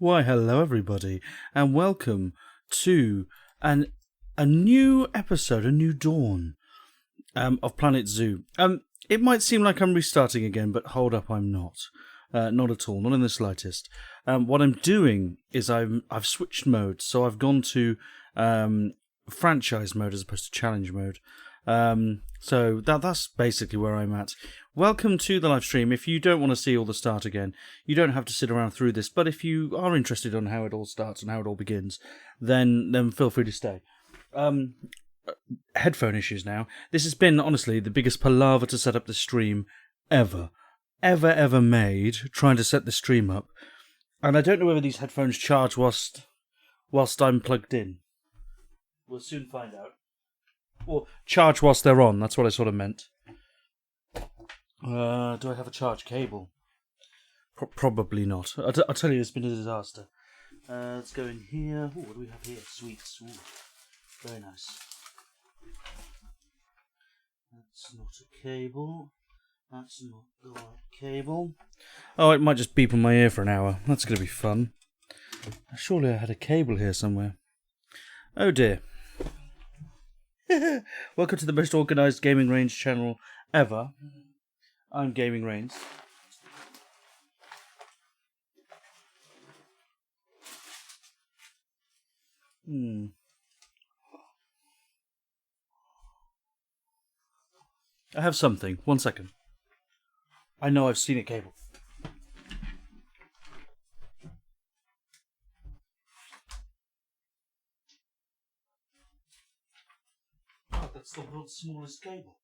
Why, hello everybody, and welcome to a new episode, a new dawn of Planet Zoo. It might seem like I'm restarting again, but hold up, I'm not. Not at all, not in the slightest. What I'm doing is I've switched modes, so I've gone to franchise mode as opposed to challenge mode. So that's basically where I'm at. Welcome to the live stream. If you don't want to see all the start again, you don't have to sit around through this, but if you are interested on how it all starts and how it all begins, then feel free to stay. Headphone issues now. This has been, honestly, the biggest palaver to set up the stream ever made, trying to set the stream up. And I don't know whether these headphones charge whilst I'm plugged in. We'll soon find out. Or charge whilst they're on, that's what I sort of meant. Do I have a charge cable? Probably not. I'll tell you, it's been a disaster. Let's go in here. Ooh, what do we have here? Sweets. Ooh, very nice. That's not a cable. That's not the right cable. Oh, it might just beep in my ear for an hour. That's going to be fun. Surely I had a cable here somewhere. Oh dear. Welcome to the most organised Gaming Range channel ever. I'm Gaming Reigns. I have something. 1 second. I know I've seen a cable. Oh, that's the world's smallest cable.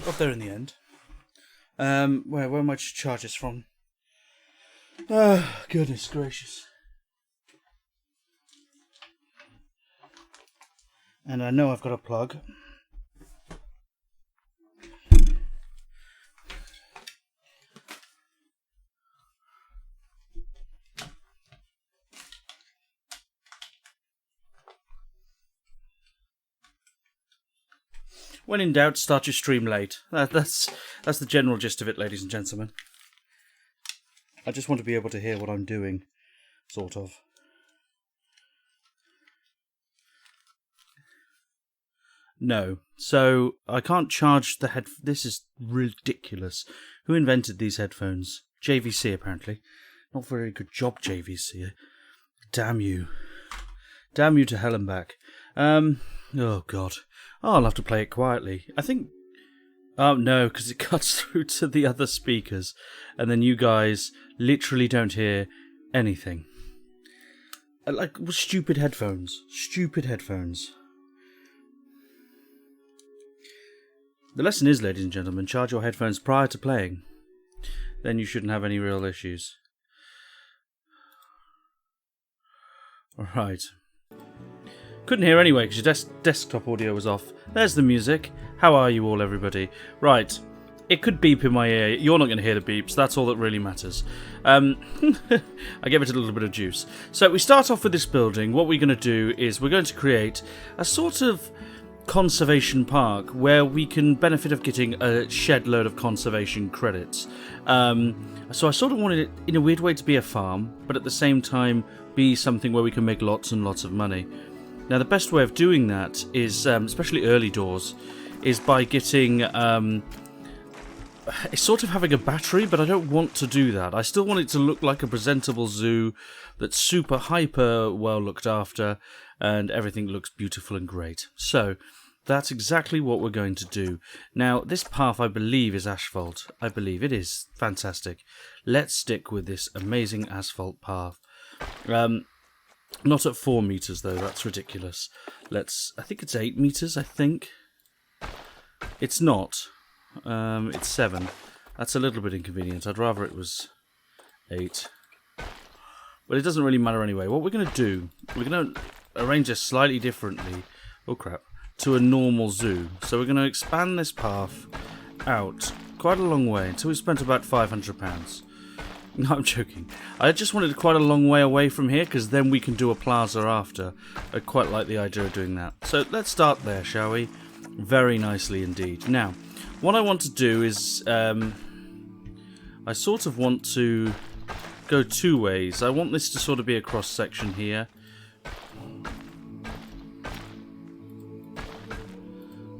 Got there in the end. Where am I to charge this from? Oh, goodness gracious. And I know I've got a plug. When in doubt, start your stream late. That's the general gist of it, ladies and gentlemen. I just want to be able to hear what I'm doing, sort of. No. So, I can't charge the head... This is ridiculous. Who invented these headphones? JVC, apparently. Not very good job, JVC. Damn you. Damn you to hell and back. Oh, God. Oh, I'll have to play it quietly. I think... Oh, no, because it cuts through to the other speakers. And then you guys literally don't hear anything. Like, stupid headphones. Stupid headphones. The lesson is, ladies and gentlemen, charge your headphones prior to playing. Then you shouldn't have any real issues. Alright. Couldn't hear anyway because your desktop audio was off. There's the music. How are you all, everybody? Right. It could beep in my ear. You're not going to hear the beeps. That's all that really matters. I gave it a little bit of juice. So we start off with this building. What we're going to do is we're going to create a sort of conservation park where we can benefit of getting a shed load of conservation credits. So I sort of wanted it in a weird way to be a farm, but at the same time be something where we can make lots and lots of money. Now, the best way of doing that is, especially early doors, is by getting... it's sort of having a battery, but I don't want to do that. I still want it to look like a presentable zoo that's super, hyper well looked after, and everything looks beautiful and great. So, that's exactly what we're going to do. Now, this path, I believe, is asphalt. I believe it is. Fantastic. Let's stick with this amazing asphalt path. Not at 4 meters, though. That's ridiculous. I think it's 8 meters, I think. It's not. It's 7. That's a little bit inconvenient. I'd rather it was 8. But it doesn't really matter anyway. What we're going to do, we're going to arrange this slightly differently. Oh, crap. To a normal zoo. So we're going to expand this path out quite a long way until we spent about £500. No, I'm joking. I just wanted quite a long way away from here, because then we can do a plaza after. I quite like the idea of doing that. So let's start there, shall we? Very nicely indeed. Now, what I want to do is... I sort of want to go two ways. I want this to sort of be a cross-section here.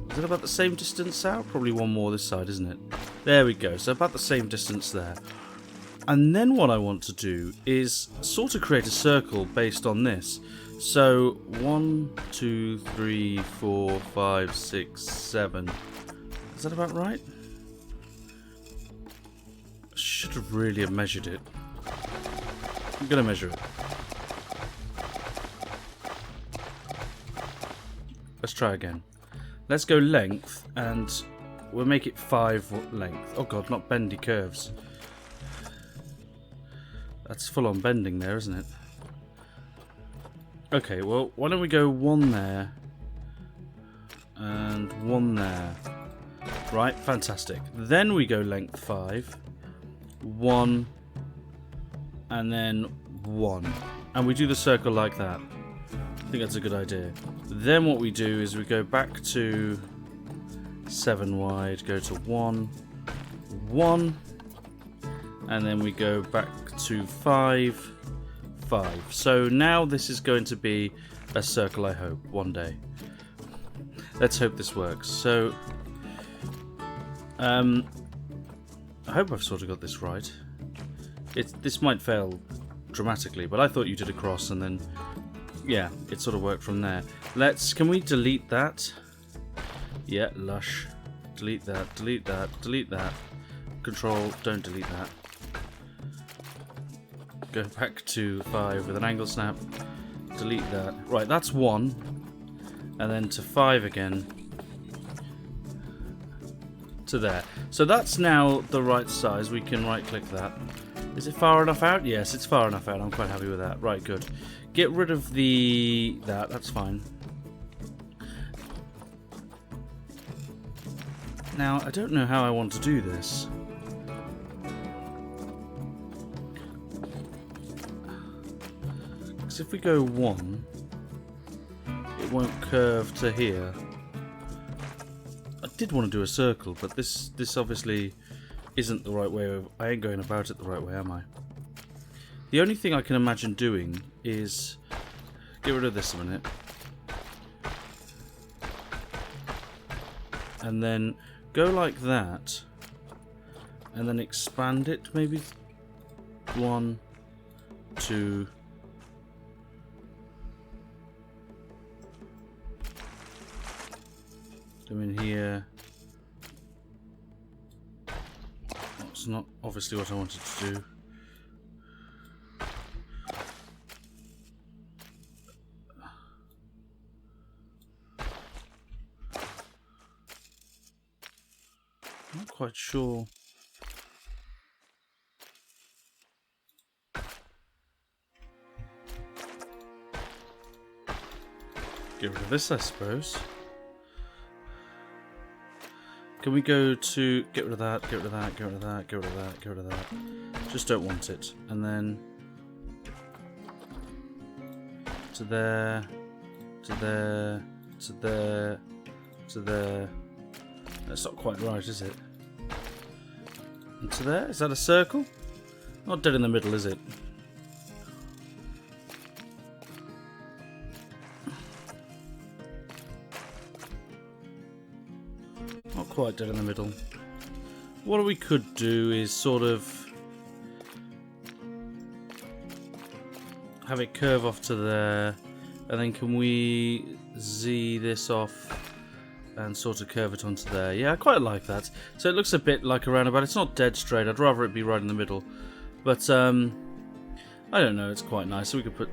Is it about the same distance out? Probably one more this side, isn't it? There we go. So about the same distance there. And then what I want to do is sort of create a circle based on this. So 1, 2, 3, 4, 5, 6, 7. Is that about right? I should have really have measured it. I'm going to measure it. Let's try again. Let's go length, and we'll make it 5 length. Oh god, not bendy curves. That's full on bending there, isn't it? Okay, well, why don't we go 1 there, and 1 there. Right, fantastic. Then we go length 5, 1, and then 1. And we do the circle like that. I think that's a good idea. Then what we do is we go back to 7 wide, go to 1, 1, and then we go back to 5, 5. So now this is going to be a circle, I hope, one day. Let's hope this works. So, I hope I've sort of got this right. This might fail dramatically, but I thought you did a cross and then... yeah, it sort of worked from there. Can we delete that? Yeah, lush. Delete that, delete that, delete that. Control, don't delete that. Go back to 5 with an angle snap. Delete that. Right, that's 1. And then to 5 again. To there. So that's now the right size. We can right click that. Is it far enough out? Yes, it's far enough out. I'm quite happy with that. Right, good. Get rid of that's fine. Now, I don't know how I want to do this. Because if we go 1, it won't curve to here. I did want to do a circle, but this obviously isn't the right way. I ain't going about it the right way, am I? The only thing I can imagine doing is get rid of this a minute, and then go like that, and then expand it maybe 1, 2, come in here. That's not obviously what I wanted to do. Not quite sure. Get rid of this, I suppose. Can we go to get rid of that, get rid of that, get rid of that, get rid of that, get rid of that. Just don't want it. And then to there, to there, to there, to there. That's not quite right, is it? And to there? Is that a circle? Not dead in the middle, is it? Not quite dead in the middle. What we could do is sort of have it curve off to there, and then can we Z this off and sort of curve it onto there. Yeah, I quite like that. So it looks a bit like a roundabout. It's not dead straight. I'd rather it be right in the middle. But, I don't know. It's quite nice. So we could put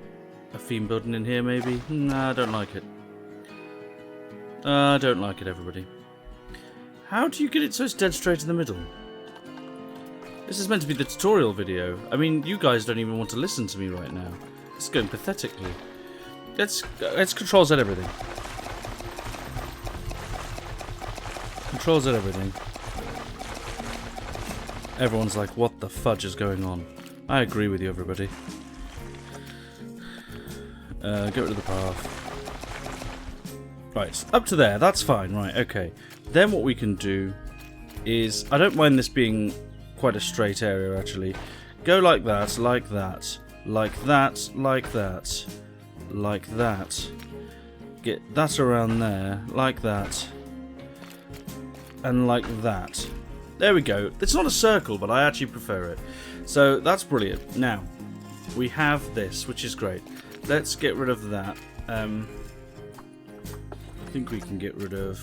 a theme building in here, maybe. Nah, I don't like it. I don't like it, everybody. How do you get it so it's dead straight in the middle? This is meant to be the tutorial video. I mean, you guys don't even want to listen to me right now. It's going pathetically. Let's Control Z everything. Controls at everything. Everyone's like, what the fudge is going on? I agree with you, everybody. Get rid of the path. Right, up to there. That's fine. Right, okay. Then what we can do is... I don't mind this being quite a straight area, actually. Go like that, like that, like that, like that, like that. Get that around there, like that, and like that. There we go. It's not a circle, but I actually prefer it. So that's brilliant. Now, we have this, which is great. Let's get rid of that. I think we can get rid of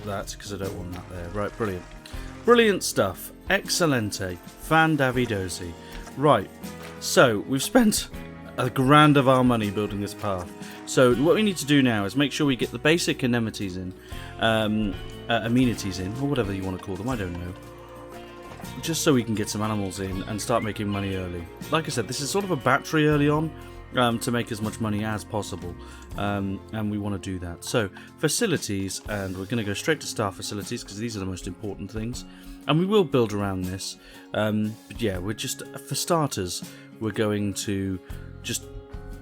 that because I don't want that there. Right, brilliant. Brilliant stuff. Excelente. Fandavidosi. Right, so we've spent a grand of our money building this path. So what we need to do now is make sure we get the basic amenities in, amenities in, or whatever you want to call them, I don't know. Just so we can get some animals in and start making money early. Like I said, this is sort of a battery early on to make as much money as possible, and we want to do that. So facilities, and we're going to go straight to star facilities because these are the most important things. And we will build around this, but yeah, we're just, for starters, we're going to just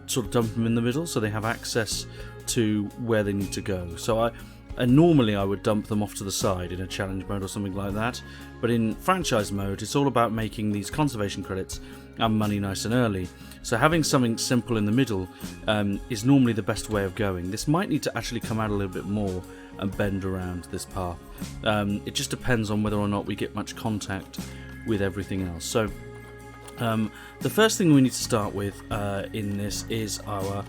sort of dump them in the middle so they have access to where they need to go. So normally I would dump them off to the side in a challenge mode or something like that, but in franchise mode it's all about making these conservation credits and money nice and early. So having something simple in the middle is normally the best way of going. This might need to actually come out a little bit more and bend around this path. It just depends on whether or not we get much contact with everything else. So the first thing we need to start with in this is our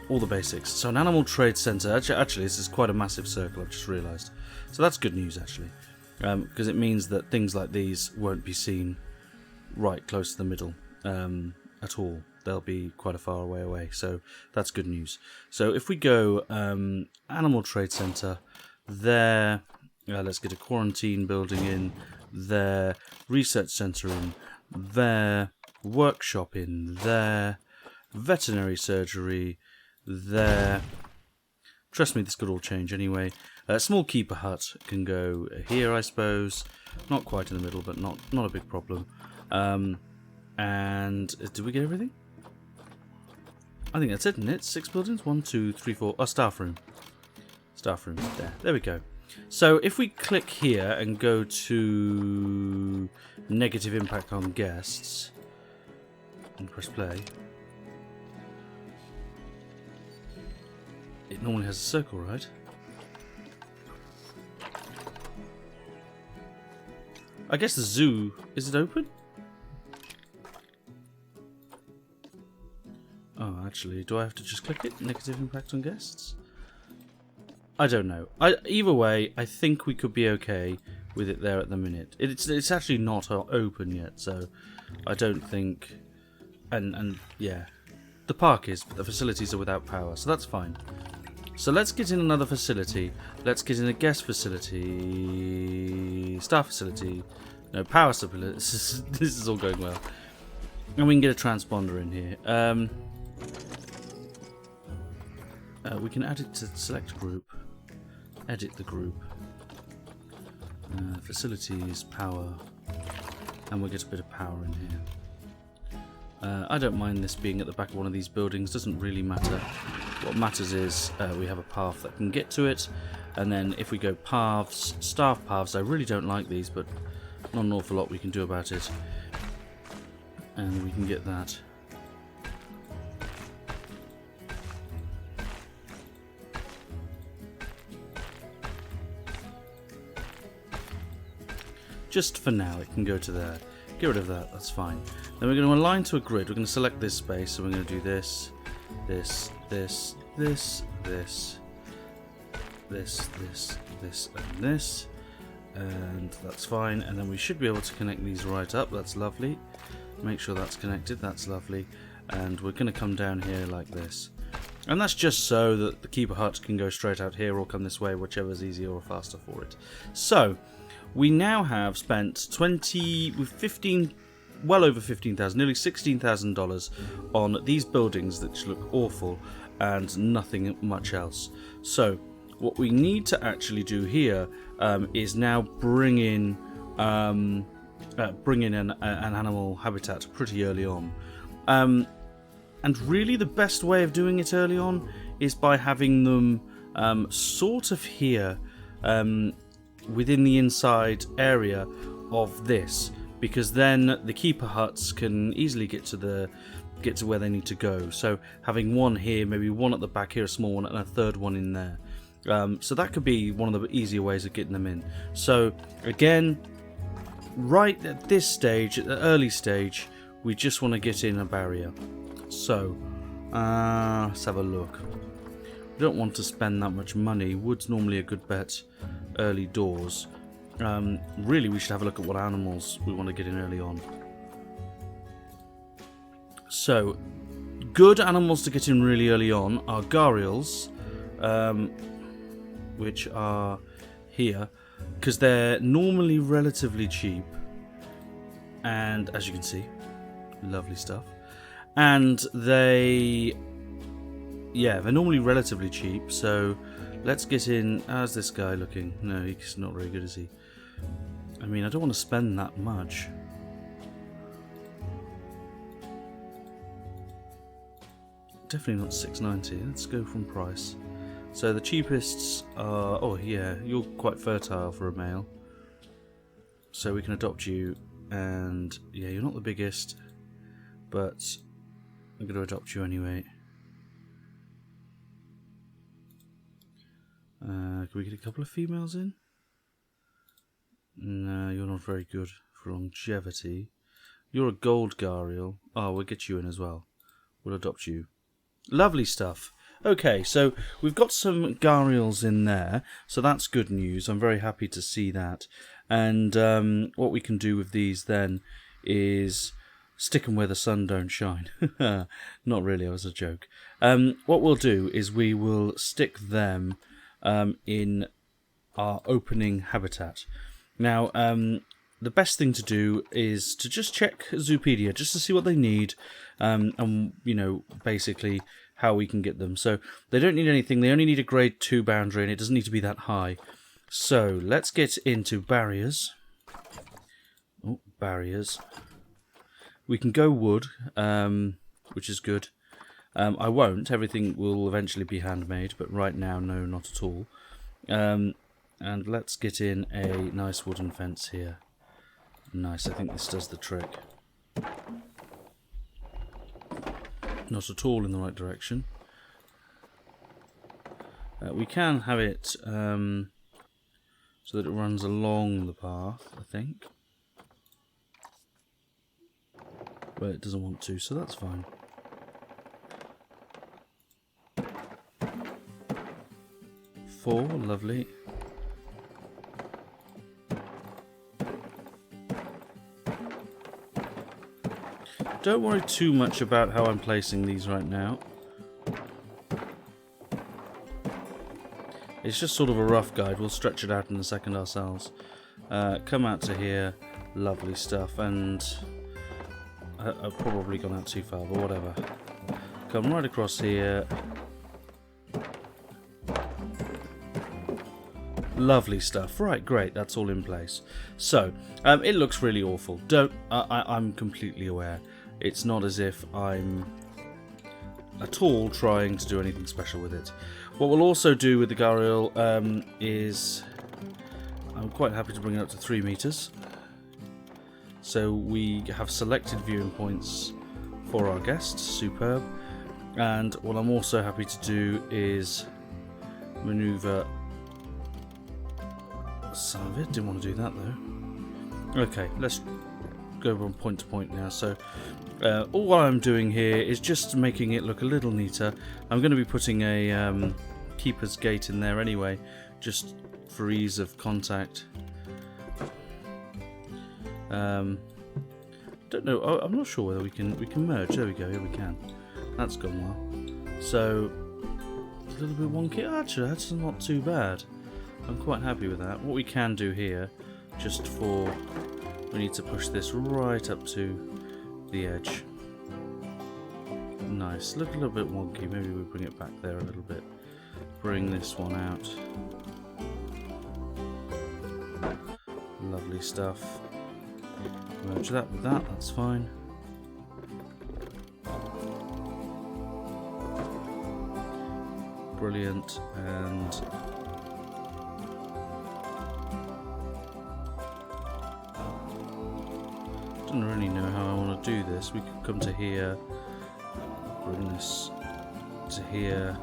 all the basics. So an animal trade centre. Actually, this is quite a massive circle, I've just realised. So that's good news, actually, because it means that things like these won't be seen right close to the middle at all. They'll be quite a far away, so that's good news. So if we go Animal Trade Centre, there, let's get a quarantine building in, there, Research Centre in, there, Workshop in, there, Veterinary Surgery, there. Trust me, this could all change anyway. Small Keeper Hut can go here, I suppose. Not quite in the middle, but not a big problem. And did we get everything? I think that's it, isn't it? 6 buildings? 1, 2, 3, 4. Oh, staff room. Staff room. There we go. So if we click here and go to negative impact on guests and press play, it normally has a circle, right? I guess the zoo, is it open? Oh, actually, do I have to just click it? Negative impact on guests? I don't know. Either way, I think we could be okay with it there at the minute. It's actually not open yet, so I don't think... And yeah, the park is, but the facilities are without power, so that's fine. So let's get in another facility. Let's get in a guest facility, staff facility, no, power supply. This is all going well. And we can get a transponder in here. We can add it to select group, edit the group, facilities, power, and we'll get a bit of power in here. I don't mind this being at the back of one of these buildings, doesn't really matter. What matters is we have a path that can get to it, and then if we go paths, staff paths, I really don't like these, but not an awful lot we can do about it. And we can get that. Just for now, it can go to there. Get rid of that, that's fine. Then we're going to align to a grid. We're going to select this space, so we're going to do this, this, this, this, this, this, this, this, and this. And that's fine. And then we should be able to connect these right up. That's lovely. Make sure that's connected. That's lovely. And we're going to come down here like this. And that's just so that the Keeper Hut can go straight out here or come this way, whichever's easier or faster for it. So, we now have spent well over 15,000, nearly $16,000 on these buildings that look awful and nothing much else. So what we need to actually do here is now bring in bring in an animal habitat pretty early on. And really the best way of doing it early on is by having them sort of here within the inside area of this, because then the keeper huts can easily get to where they need to go. So having one here, maybe one at the back here, a small one, and a third one in there. So that could be one of the easier ways of getting them in. So again, right at this stage, at the early stage, we just want to get in a barrier. So let's have a look. We don't want to spend that much money. Wood's normally a good bet early doors. Really, we should have a look at what animals we want to get in early on. So, good animals to get in really early on are gharials, which are here, because they're normally relatively cheap. And as you can see, lovely stuff. And they're normally relatively cheap, so let's get in. How's this guy looking? No, he's not very good, is he? I mean, I don't want to spend that much. Definitely not $6.90. Let's go from price. So the cheapest are... Oh, yeah, you're quite fertile for a male. So we can adopt you, and yeah, you're not the biggest, but I'm going to adopt you anyway. Can we get a couple of females in? No, you're not very good for longevity. You're a gold gharial. Oh, we'll get you in as well. We'll adopt you. Lovely stuff. Okay, so we've got some gharials in there, so that's good news. I'm very happy to see that. And what we can do with these then is stick them where the sun don't shine. Not really, it was a joke. What we'll do is we will stick them in our opening habitat. Now, the best thing to do is to just check Zoopedia, just to see what they need, and, you know, basically how we can get them. So they don't need anything, they only need a grade 2 boundary, and it doesn't need to be that high. So let's get into barriers. Oh, barriers. We can go wood, which is good. I won't, everything will eventually be handmade, but right now, no, not at all. And let's get in a nice wooden fence here. Nice, I think this does the trick. Not at all in the right direction. We can have it so that it runs along the path, I think. But it doesn't want to, so that's fine. Four, lovely. Don't worry too much about how I'm placing these right now. It's just sort of a rough guide. We'll stretch it out in a second ourselves. Come out to here. Lovely stuff. And I've probably gone out too far, but whatever. Come right across here. Lovely stuff. Right, great. That's all in place. So, it looks really awful. I'm completely aware. It's not as if I'm at all trying to do anything special with it. What we'll also do with the gharial is... I'm quite happy to bring it up to 3 meters. So we have selected viewing points for our guests. Superb. And what I'm also happy to do is maneuver some of it. Didn't want to do that though. Okay, let's go from point to point now. So all I'm doing here is just making it look a little neater. I'm going to be putting a keeper's gate in there anyway, just for ease of contact. Don't know. I'm not sure whether we can merge. There we go. Here we can. That's gone well. So it's a little bit wonky. Actually, that's not too bad. I'm quite happy with that. What we can do here, just for, we need to push this right up to the edge. Nice. Look a little bit wonky. Maybe we bring it back there a little bit. Bring this one out. Lovely stuff. Merge that with that, that's fine. Brilliant, and don't really know how I want to do this. We could come to here, bring this to here.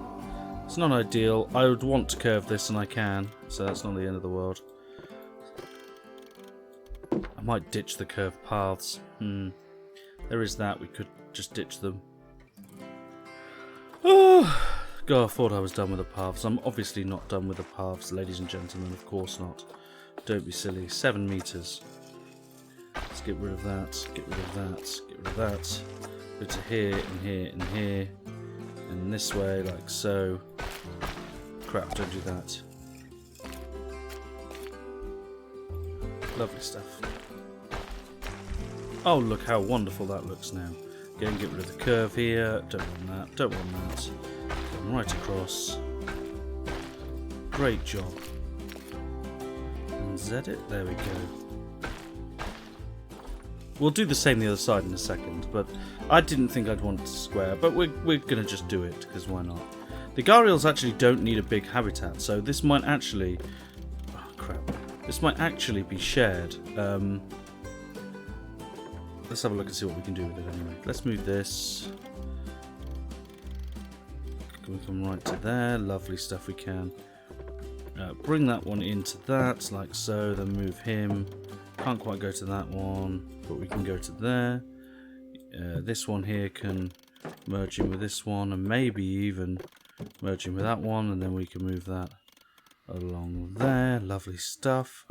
It's not ideal. I would want to curve this, and I can, so that's not the end of the world. I might ditch the curved paths. There is that. We could just ditch them. Oh, God, I thought I was done with the paths. I'm obviously not done with the paths, ladies and gentlemen. Of course not. Don't be silly. 7 meters. Let's get rid of that. Get rid of that. Get rid of that. Go to here and here and here. And this way, like so. Crap, don't do that. Lovely stuff. Oh, look how wonderful that looks now. Go and get rid of the curve here. Don't want that. Don't want that. Come right across. Great job. And Z it. There we go. We'll do the same the other side in a second, but I didn't think I'd want to square, but we're going to just do it, because why not? The gharials actually don't need a big habitat, so this might actually... Oh, crap. This might actually be shared. Let's have a look and see what we can do with it anyway. Let's move this. Can we come right to there? Lovely stuff we can. Bring that one into that, like so, then move him. Can't quite go to that one, but we can go to there. This one here can merge in with this one, and maybe even merge in with that one, and then we can move that along there. Lovely stuff.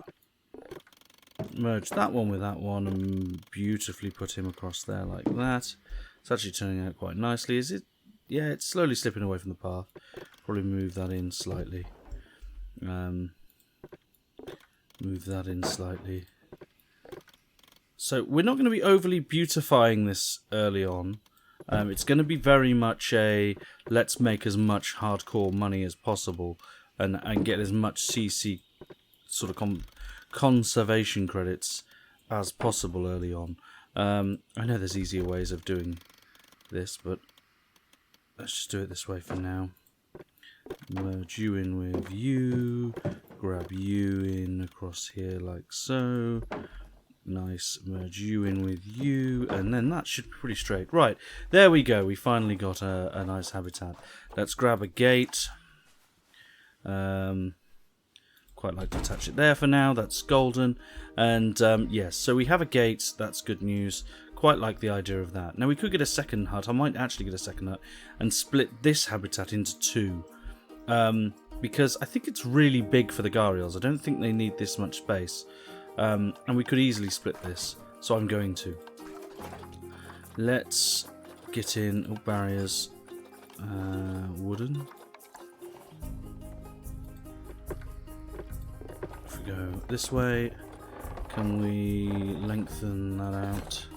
Merge that one with that one and beautifully put him across there like that. It's actually turning out quite nicely. Is it? Yeah, it's slowly slipping away from the path. Probably move that in slightly. Move that in slightly. So we're not going to be overly beautifying this early on. It's going to be very much a let's make as much hardcore money as possible and get as much CC sort of conservation credits as possible early on. I know there's easier ways of doing this, but let's just do it this way for now. Merge you in with you, grab you in across here like so. Nice, merge you in with you, and then that should be pretty straight. Right, there we go, we finally got a nice habitat. Let's grab a gate. Quite like to attach it there for now, that's golden. And yes, so we have a gate, that's good news. Quite like the idea of that. Now we could get a second hut, I might actually get a second hut, and split this habitat into two. Because I think it's really big for the gharials, I don't think they need this much space. And we could easily split this, so I'm going to. Let's get in barriers. Wooden. If we go this way, can we lengthen that out?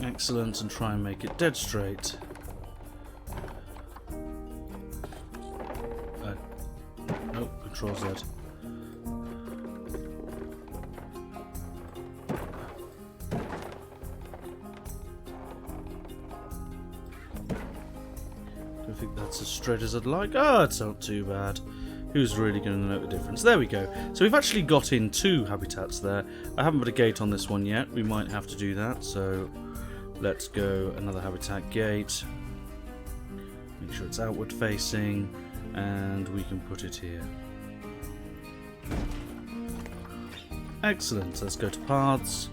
Excellent, and try and make it dead straight. Nope, Control Z. I think that's as straight as I'd like. Oh, it's not too bad. Who's really going to know the difference? There we go. So we've actually got in two habitats there. I haven't put a gate on this one yet. We might have to do that. So let's go another habitat gate. Make sure it's outward facing. And we can put it here. Excellent. Let's go to paths.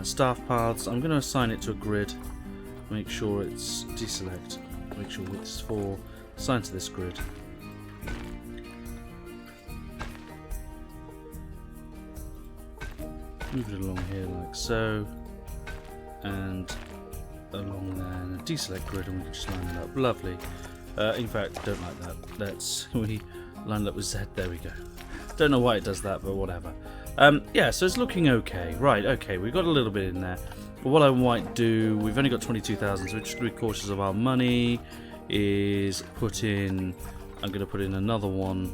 Staff paths. I'm going to assign it to a grid. Make sure it's deselect. Make sure width is 4. Assign to this grid. Move it along here like so. And along there. And a deselect grid, and we can just line it up. Lovely. In fact, don't like that. Let's we line it up with Z. There we go. Don't know why it does that, but whatever. Yeah, so it's looking okay. Right, okay, we've got a little bit in there. But what I might do, we've only got 22,000, so we're just 3/4 of our money is put in. I'm going to put in another one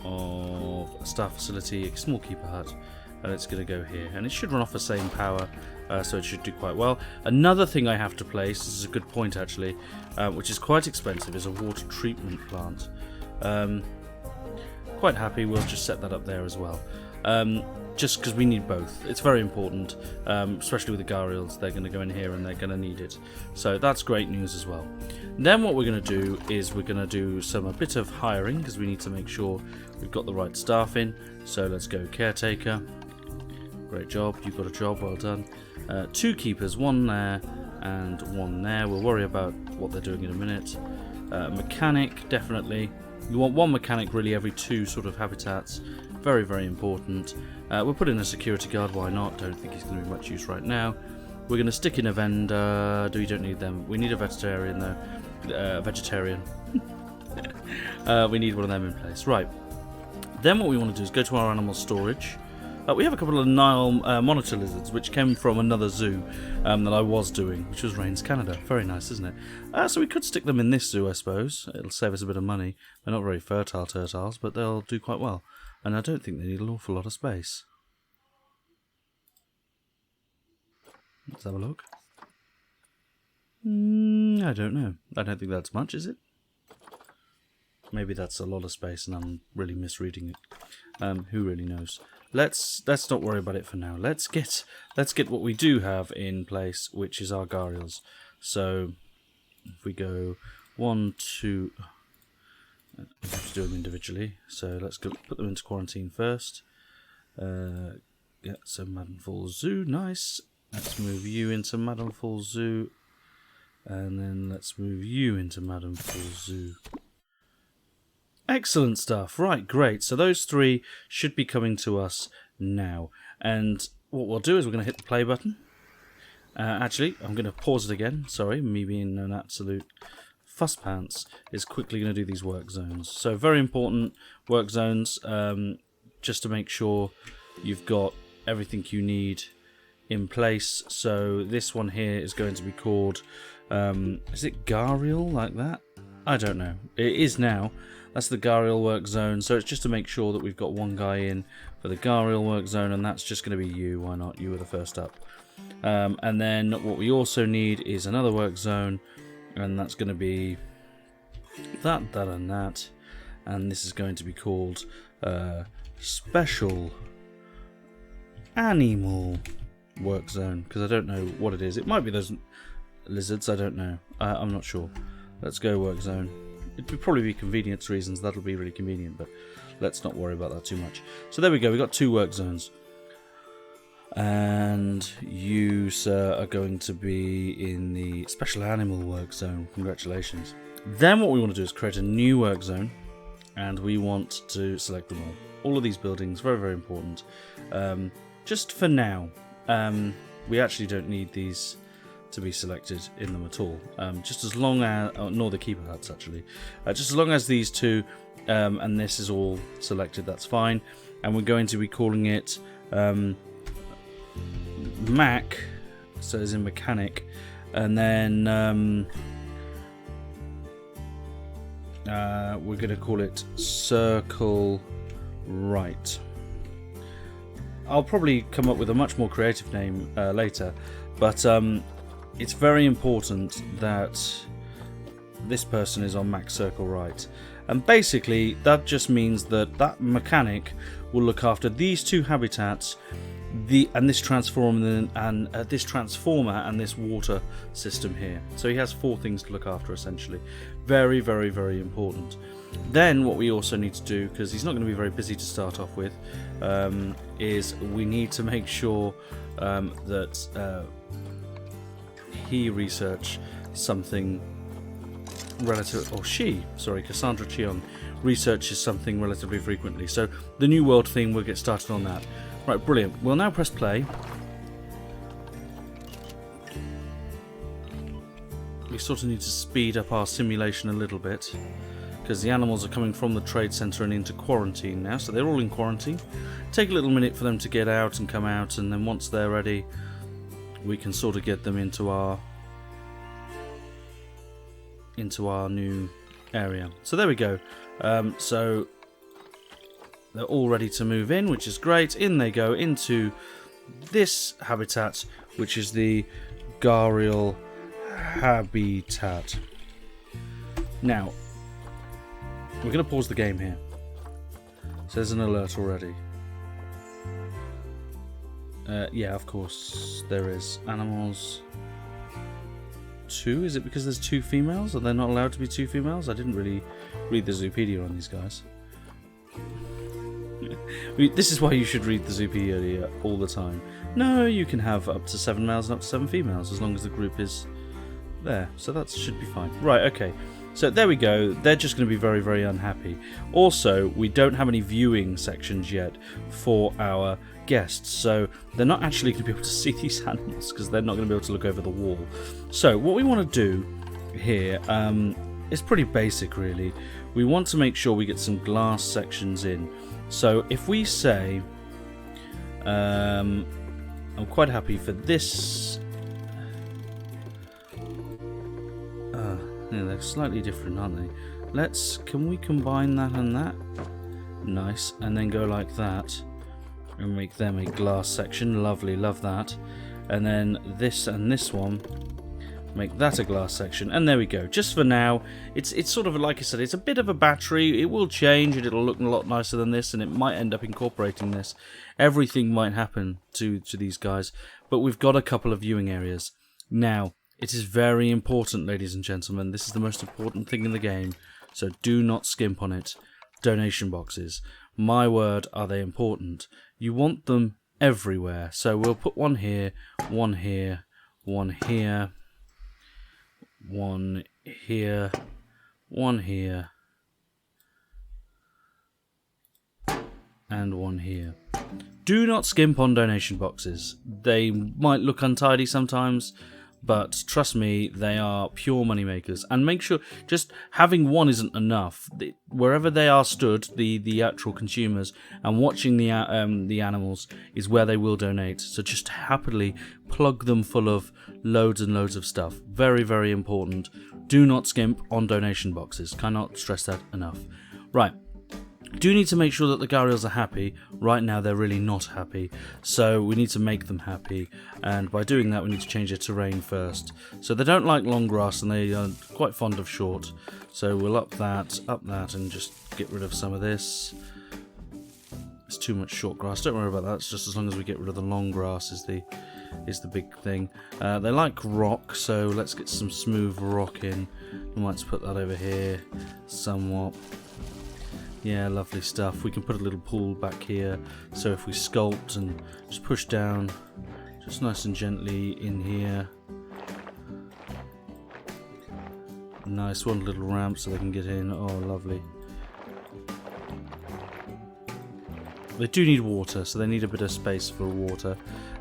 of a staff facility, a small keeper hut, and it's going to go here, and it should run off the same power, so it should do quite well. Another thing I have to place, this is a good point actually, which is quite expensive, is a water treatment plant. Quite happy we'll just set that up there as well, just because we need both. It's very important, especially with the Gharials. They're going to go in here and they're going to need it, so that's great news as well. Then what we're going to do is we're going to do a bit of hiring, because we need to make sure we've got the right staff in. So let's go caretaker. Great job, you've got a job, well done. 2 keepers, 1 there and 1 there. We'll worry about what they're doing in a minute. Mechanic, definitely. You want 1 mechanic really every 2 sort of habitats. Very, very important. We'll put in a security guard, why not? Don't think he's going to be much use right now. We're going to stick in a vendor. We don't need them. We need a vegetarian though. Vegetarian. We need one of them in place. Right. Then what we want to do is go to our animal storage. We have a couple of Nile monitor lizards, which came from another zoo that I was doing, which was Rains Canada. Very nice, isn't it? So we could stick them in this zoo, I suppose. It'll save us a bit of money. They're not very fertile turtles, but they'll do quite well. And I don't think they need an awful lot of space. Let's have a look. I don't know. I don't think that's much, is it? Maybe that's a lot of space and I'm really misreading it. Who really knows? Let's not worry about it for now. Let's get what we do have in place, which is our Gharials. So if we go 1, 2, I have to do them individually. So let's go put them into quarantine first. So Madden Falls Zoo, nice. Let's move you into Madden Falls Zoo, and then let's move you into Madden Falls Zoo. Excellent stuff. Right, great. So those 3 should be coming to us now. And what we'll do is we're going to hit the play button. Actually, I'm going to pause it again. Sorry, me being an absolute fuss pants is quickly going to do these work zones. So very important work zones, just to make sure you've got everything you need in place. So this one here is going to be called, is it Gharial like that? I don't know. It is now. That's the Gharial work zone, so it's just to make sure that we've got 1 guy in for the Gharial work zone, and that's just going to be you. Why not? You were the first up. And then what we also need is another work zone, and that's going to be that, that, and that. And this is going to be called Special Animal Work Zone, because I don't know what it is. It might be those lizards, I don't know. I'm not sure. Let's go work zone. It would probably be convenience reasons, that'll be really convenient, but let's not worry about that too much. So there we go, we've got 2 work zones. And you, sir, are going to be in the Special Animal Work Zone. Congratulations. Then what we want to do is create a new work zone, and we want to select them all. All of these buildings, very, very important. Just for now, we actually don't need these to be selected in them at all. Just as long as, nor the keeper huts actually, just as long as these 2 and this is all selected, that's fine. And we're going to be calling it Mac, so as in mechanic, and then we're going to call it Circle Right. I'll probably come up with a much more creative name later, but it's very important that this person is on Mac Circle Right. And basically, that just means that that mechanic will look after these 2 habitats, this transformer and this transformer and this water system here. So he has 4 things to look after essentially. Very, very, very important. Then what we also need to do, because he's not going to be very busy to start off with, is we need to make sure that he research something relative, or she, sorry, Cassandra Cheon researches something relatively frequently. So the New World theme, we'll get started on that. Right, brilliant. We'll now press play. We sort of need to speed up our simulation a little bit, because the animals are coming from the trade centre and into quarantine now, so they're all in quarantine. Take a little minute for them to get out and come out, and then once they're ready, we can sort of get them into our new area. So there we go. So they're all ready to move in, which is great. In they go into this habitat, which is the gharial habitat. Now, we're going to pause the game here. So there's an alert already. Yeah, of course there is. Animals. 2? Is it because there's 2 females? Are there not allowed to be 2 females? I didn't really read the Zoopedia on these guys. This is why you should read the Zoopedia all the time. No, you can have up to 7 males and up to 7 females as long as the group is there. So that should be fine. Right, okay. So there we go. They're just going to be very, very unhappy. Also, we don't have any viewing sections yet for our guests, so they're not actually going to be able to see these animals because they're not going to be able to look over the wall. So what we want to do here is pretty basic, really. We want to make sure we get some glass sections in. So if we say, I'm quite happy for this. Yeah, they're slightly different, aren't they? Can we combine that and that? Nice, and then go like that and make them a glass section. Lovely, love that. And then this and this one, make that a glass section, and there we go. Just for now, it's sort of like I said, it's a bit of a battery. It will change and it'll look a lot nicer than this, and it might end up incorporating this. Everything might happen to these guys, but we've got a couple of viewing areas now. It is very important, ladies and gentlemen. This is the most important thing in the game, so do not skimp on it. Donation boxes. My word, are they important. You want them everywhere. So we'll put one here, one here, one here, one here, one here, and one here. Do not skimp on donation boxes. They might look untidy sometimes, but trust me, they are pure money makers. And make sure, just having one isn't enough. Wherever they are stood, the actual consumers, and watching the animals is where they will donate. So just happily plug them full of loads and loads of stuff. Very, very important. Do not skimp on donation boxes. Cannot stress that enough. Right. Do need to make sure that the gharials are happy. Right now they're really not happy, so we need to make them happy, and by doing that we need to change their terrain first. So they don't like long grass and they are quite fond of short, so we'll up that, and just get rid of some of this. It's too much short grass, don't worry about that. It's just as long as we get rid of the long grass is the big thing. They like rock, so let's get some smooth rock in. We might put that over here somewhat. Yeah, lovely stuff. We can put a little pool back here, so if we sculpt and just push down just nice and gently in here. Nice, one little ramp so they can get in. Oh, lovely. They do need water, so they need a bit of space for water.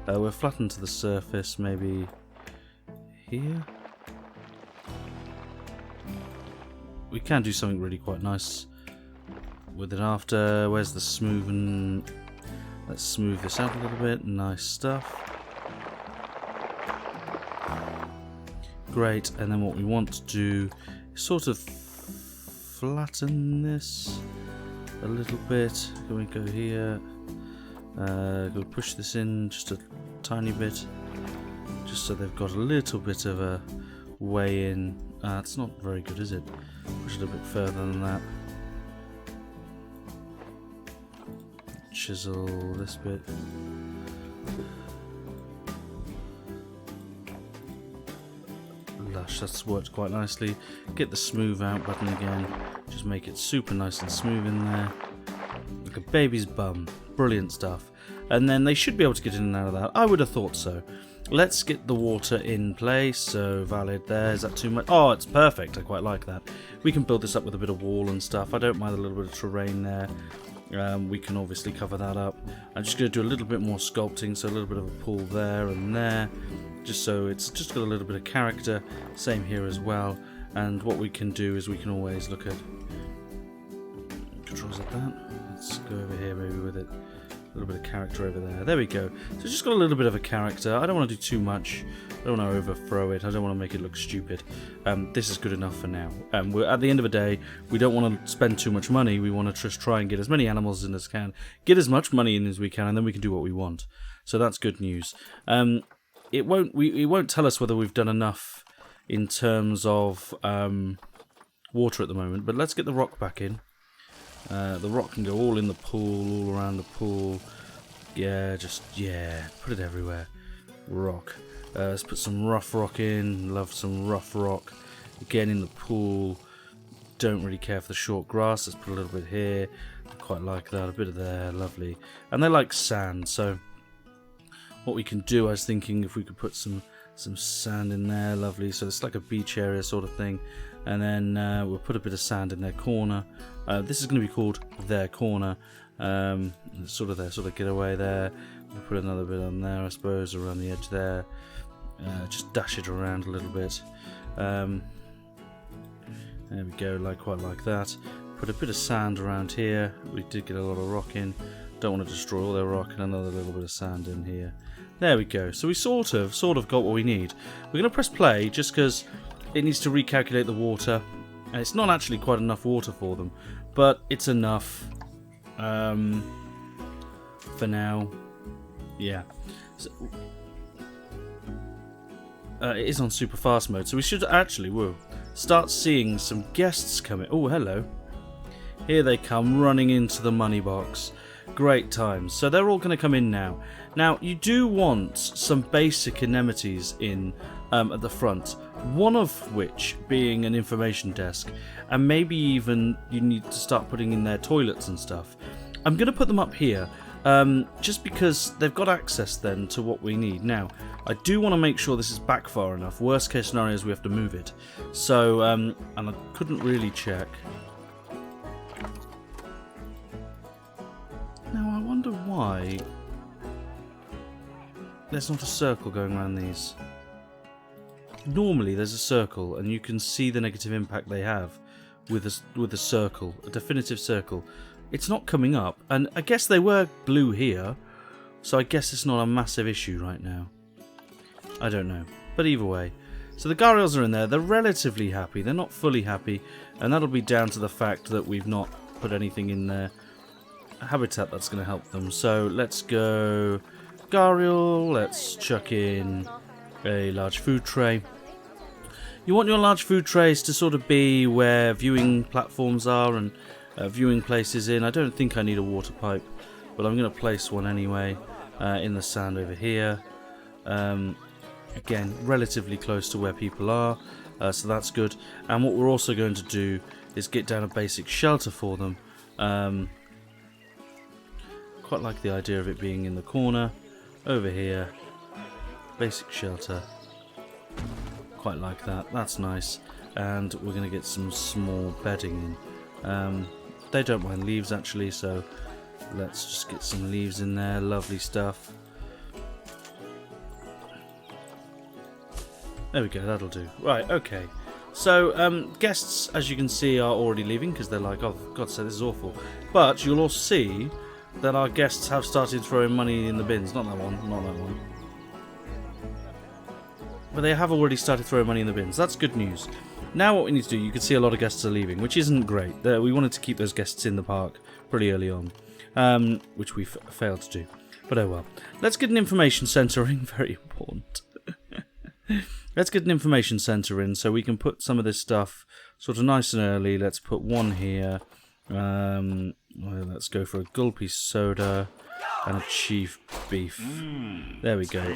We're flattened to the surface, maybe here. We can do something really quite nice with it after. Where's the smoothing? Let's smooth this out a little bit. Nice stuff. Great, and then what we want to do is sort of flatten this a little bit. Can we go here? Go push this in just a tiny bit, just so they've got a little bit of a way in. It's not very good, is it? Push it a bit further than that. Chisel this bit. Lush, that's worked quite nicely. Get the smooth out button again. Just make it super nice and smooth in there. Like a baby's bum. Brilliant stuff. And then they should be able to get in and out of that. I would have thought so. Let's get the water in place. So valid there. Is that too much? Oh, it's perfect. I quite like that. We can build this up with a bit of wall and stuff. I don't mind a little bit of terrain there. We can obviously cover that up. I'm just going to do a little bit more sculpting, so a little bit of a pool there and there, just so it's just got a little bit of character. Same here as well. And what we can do is we can always look at controls like that. Let's go over here maybe with it A little bit of character over there. There we go. So it's just got a little bit of a character. I don't want to do too much. I don't want to overthrow it. I don't want to make it look stupid. This is good enough for now. We're at the end of the day, we don't want to spend too much money. We want to just try and get as many animals in as can, get as much money in as we can, and then we can do what we want. So that's good news. It won't tell us whether we've done enough in terms of water at the moment, but let's get the rock back in. The rock can go all in the pool, all around the pool. Yeah, put it everywhere. Rock. Let's put some rough rock in. Love some rough rock. Again in the pool. Don't really care for the short grass. Let's put a little bit here. Quite like that. A bit of there. Lovely. And they like sand, so what we can do, I was thinking if we could put some sand in there. Lovely. So it's like a beach area sort of thing. And then we'll put a bit of sand in their corner. This is going to be called their corner. Sort of getaway there. We'll put another bit on there, I suppose, around the edge there. Just dash it around a little bit. There we go, quite like that. Put a bit of sand around here. We did get a lot of rock in. Don't want to destroy all their rock, and another little bit of sand in here. There we go. So we sort of got what we need. We're going to press play just because it needs to recalculate the water. And it's not actually quite enough water for them, but it's enough for now. Yeah. So, it is on super fast mode, so we should actually start seeing some guests coming. Oh, hello. Here they come running into the money box. Great times. So they're all going to come in now. Now, you do want some basic amenities in at the front, one of which being an information desk, and maybe even you need to start putting in their toilets and stuff. I'm going to put them up here, just because they've got access then to what we need. Now, I do want to make sure this is back far enough. Worst case scenario is we have to move it. So, and I couldn't really check. Now, I wonder why there's not a circle going around these. Normally there's a circle and you can see the negative impact they have with a circle, a definitive circle. It's not coming up, and I guess they were blue here, so I guess it's not a massive issue right now. I don't know, but either way. So the Gharials are in there. They're relatively happy. They're not fully happy, and that'll be down to the fact that we've not put anything in their habitat that's going to help them. So let's go Gharial. Let's chuck in a large food tray. You want your large food trays to sort of be where viewing platforms are and viewing places in. I don't think I need a water pipe, but I'm going to place one anyway in the sand over here. Again, relatively close to where people are, so that's good. And what we're also going to do is get down a basic shelter for them. Quite like the idea of it being in the corner over here. Basic shelter. Quite like that. That's nice. And we're going to get some small bedding in. They don't mind leaves actually, so let's just get some leaves in there. Lovely stuff. There we go, that'll do. Right, okay. So, guests, as you can see, are already leaving because they're like, oh, for God's sake, this is awful. But you'll also see that our guests have started throwing money in the bins. Not that one, not that one. But they have already started throwing money in the bins. That's good news. Now what we need to do, you can see a lot of guests are leaving, which isn't great. We wanted to keep those guests in the park pretty early on, which we failed to do. But oh well. Let's get an information centre in. Very important. Let's get an information centre in so we can put some of this stuff sort of nice and early. Let's put one here. Well, let's go for a gulpy soda and a chief beef. There we go.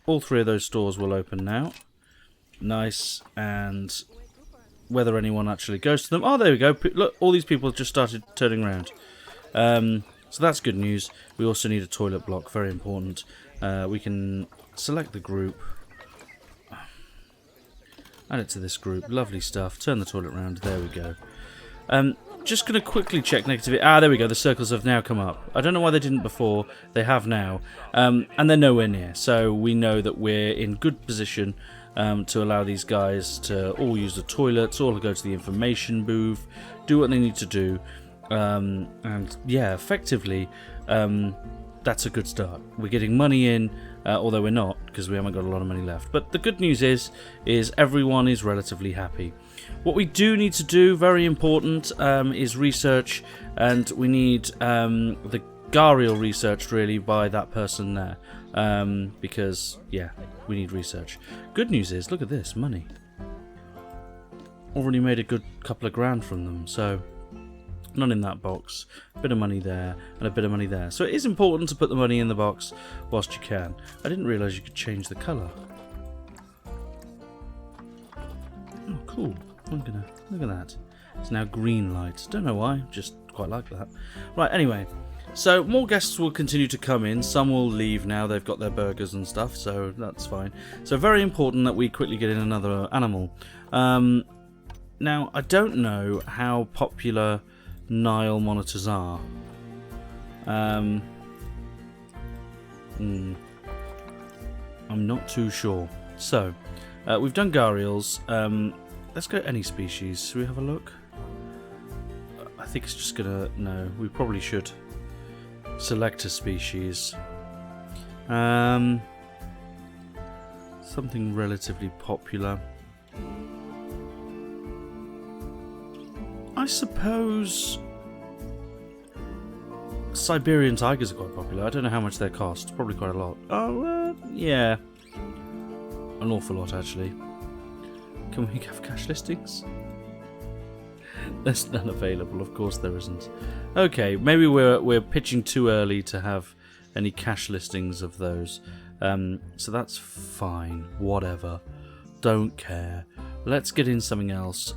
All three of those stores will open now. Nice. And whether anyone actually goes to them. Oh, there we go. Look, all these people have just started turning around. So that's good news. We also need a toilet block. Very important. We can select the group. Add it to this group. Lovely stuff. Turn the toilet round. There we go. Just going to quickly check negativity. Ah, there we go. The circles have now come up. I don't know why they didn't before. They have now. And they're nowhere near. So we know that we're in good position to allow these guys to all use the toilets, all go to the information booth, do what they need to do. And yeah, effectively, that's a good start. We're getting money in, although we're not, because we haven't got a lot of money left. But the good news is everyone is relatively happy. What we do need to do, very important, is research, and we need the Gharial researched really by that person there, because, yeah, we need research. Good news is, look at this, money. Already made a good couple of grand from them, so none in that box, a bit of money there, and a bit of money there. So it is important to put the money in the box whilst you can. I didn't realise you could change the colour. Oh, cool. Look at that. It's now green light. Don't know why, just quite like that. Right, anyway. So more guests will continue to come in. Some will leave now. They've got their burgers and stuff, so that's fine. So very important that we quickly get in another animal. Now, I don't know how popular Nile monitors are. I'm not too sure. So, we've done Gharials. Let's go any species. Should we have a look? I think it's just gonna... No, we probably should select a species. Something relatively popular. I suppose Siberian tigers are quite popular. I don't know how much they cost. Probably quite a lot. Oh, yeah. An awful lot, actually. Can we have cash listings? There's none available. Of course there isn't. Okay, maybe we're pitching too early to have any cash listings of those. So that's fine. Whatever. Don't care. Let's get in something else.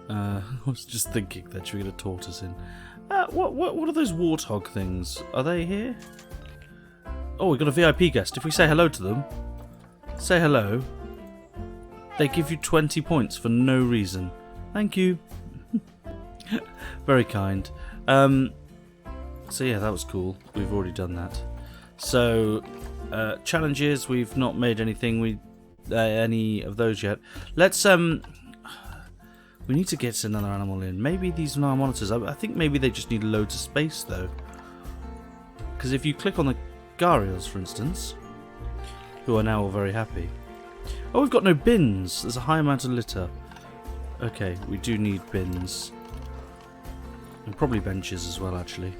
I was just thinking that should we get a tortoise in? What are those warthog things? Are they here? Oh, we've got a VIP guest. If we say hello to them, say hello, they give you 20 points for no reason. Thank you. Very kind. So yeah, that was cool. We've already done that. So challenges, we've not made anything. Any of those yet. Let's we need to get another animal in. Maybe these Nile monitors. I think maybe they just need loads of space though. Because if you click on the Gharials, for instance, who are now all very happy. Oh, we've got no bins. There's a high amount of litter. Okay, we do need bins. And probably benches as well, actually.